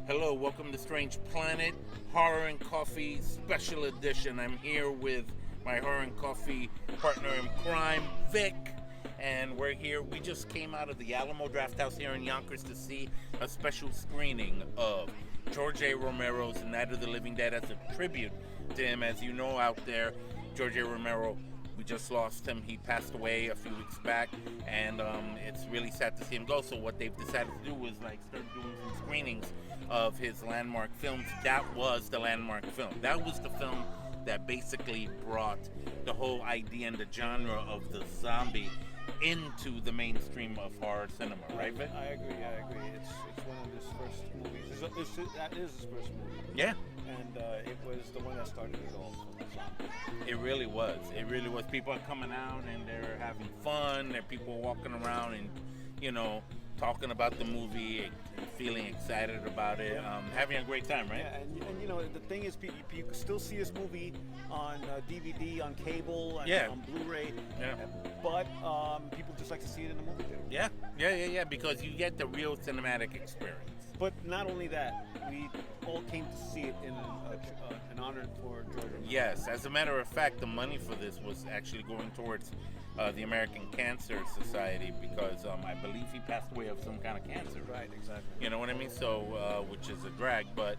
Hello, welcome to Strange Planet, Horror and Coffee Special Edition. I'm here with my Horror and Coffee partner in crime, Vic, and we're here. We just came out of the Alamo Drafthouse here in Yonkers to see a special screening of George A. Romero's Night of the Living Dead as a tribute to him. As you know out there, George A. Romero, we just lost him. He passed away a few weeks back, and it's really sad to see him go. So what they've decided to do was start doing some screenings of his landmark films. That was the landmark film. That was the film that basically brought the whole idea and the genre of the zombie into the mainstream of horror cinema, right, Vic? I agree. It's one of his first movies. That is his first movie. Yeah. And it was the one that started it all. It really was. It really was. People are coming out and they're having fun. There are people walking around and, talking about the movie, feeling excited about it, having a great time, right? Yeah, and the thing is, you can still see this movie on DVD, on cable, and on Blu-ray. Yeah. But people just like to see it in the movie theater. Yeah, because you get the real cinematic experience. But not only that, we all came to see it in an honor for George Romero. Yes, as a matter of fact, the money for this was actually going towards the American Cancer Society because I believe he passed away of some kind of cancer. Right, exactly. You know what I mean? So, which is a drag, but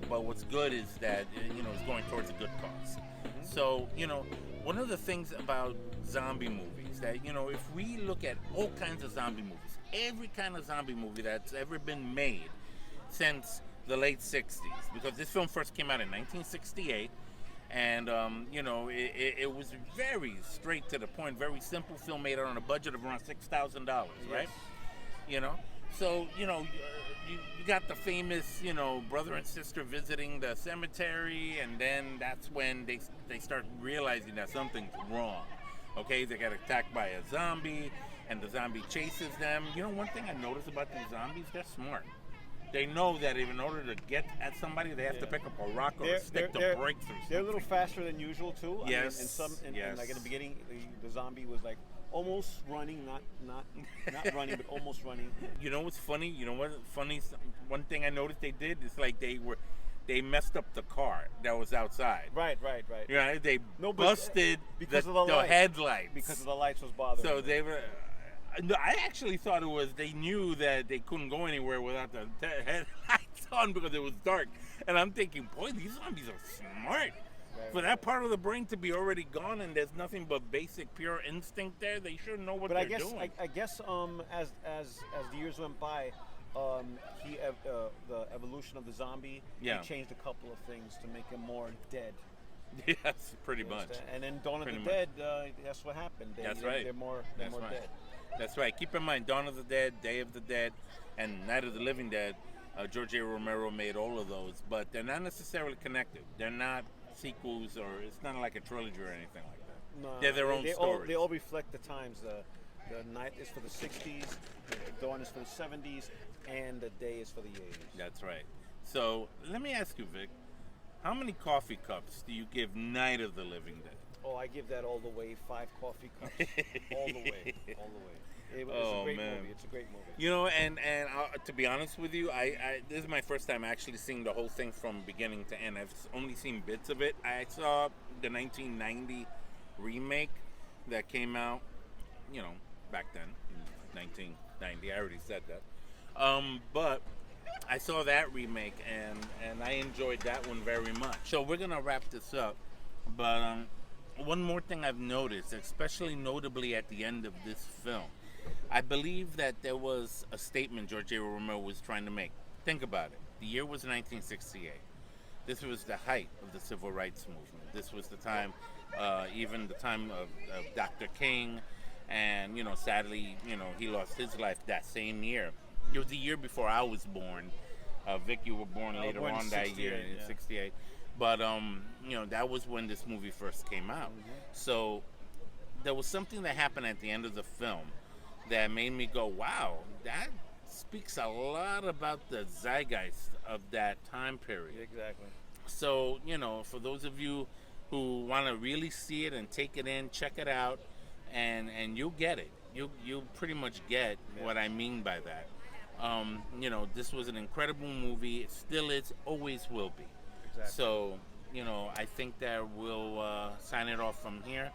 what's good is that it's going towards a good cause. Mm-hmm. So, one of the things about zombie movies that if we look at all kinds of zombie movies, every kind of zombie movie that's ever been made since the late 60s, because this film first came out in 1968. And, it was very straight to the point, very simple film made on a budget of around $6,000, right? Yes. So, you got the famous, brother and sister visiting the cemetery, and then that's when they start realizing that something's wrong. Okay, they get attacked by a zombie, and the zombie chases them. One thing I noticed about these zombies, they're smart. They know that in order to get at somebody, they have to pick up a rock or a stick to break through something. They're a little faster than usual too. Yes. And like in the beginning, the zombie was like almost running, not running, but almost running. You know what's funny? You know what funny? One thing I noticed they did is they messed up the car that was outside. Right. They busted because the of the headlights. Because of the lights was bothering. So they were. No, I actually thought it was they knew that they couldn't go anywhere without the headlights on because it was dark. And I'm thinking, boy, these zombies are smart. For that part of the brain to be already gone and there's nothing but basic pure instinct there, they sure know what they're doing. I guess as the years went by, the evolution of the zombie, he changed a couple of things to make him more dead. Yes, pretty much. And then Dawn of the Dead, that's what happened. They're more dead. That's right. Keep in mind, Dawn of the Dead, Day of the Dead, and Night of the Living Dead, George A. Romero made all of those, but they're not necessarily connected. They're not sequels, or it's not like a trilogy or anything like that. No, they're their own stories. They all reflect the times. The night is for the 60s, the dawn is for the 70s, and the day is for the 80s. That's right. So let me ask you, Vic, how many coffee cups do you give Night of the Living Dead? Oh, I give that all the way, 5 coffee cups, all the way. It's a great movie. It's a great movie. And to be honest with you, I this is my first time actually seeing the whole thing from beginning to end. I've only seen bits of it. I saw the 1990 remake that came out, back then, in 1990. I already said that. But I saw that remake, and I enjoyed that one very much. So we're going to wrap this up. But one more thing I've noticed, especially notably at the end of this film, I believe that there was a statement George A. Romero was trying to make. Think about it. The year was 1968. This was the height of the civil rights movement. This was the time, even the time of Dr. King, and sadly, he lost his life that same year. It was the year before I was born. Vic, you were born later on that year in '68. But that was when this movie first came out. Mm-hmm. So there was something that happened at the end of the film that made me go, wow, that speaks a lot about the zeitgeist of that time period. Exactly. So, for those of you who want to really see it and take it in, check it out, and you'll get it. You'll pretty much get what I mean by that. This was an incredible movie. It still is, always will be. Exactly. So, I think that we'll sign it off from here.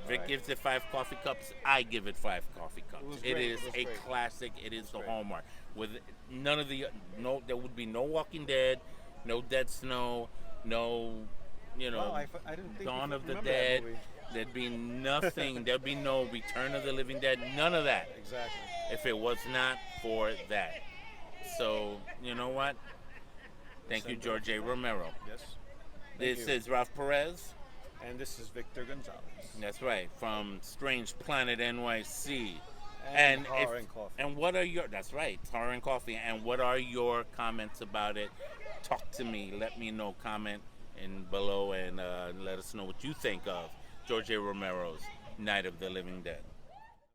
Vic Right. gives it 5 coffee cups. I give it 5 coffee cups. It was It great. is It was a great. classic. It is the great. hallmark. With none of the there would be no Walking Dead, no Dead Snow, no Wow, I didn't think Dawn you of the remember that Dead. movie. There'd be nothing. There'd be no Return of the Living Dead. None of that. Exactly. If it was not for that. So, you know what? Thank you, Send it George A. off. Romero. Yes. This you. is Ralph Perez. And this is Victor Gonzalez. That's right, from Strange Planet NYC. And Horror and Coffee. And what are your? That's right, Horror and Coffee. And what are your comments about it? Talk to me. Let me know. Comment in below and let us know what you think of George A. Romero's Night of the Living Dead.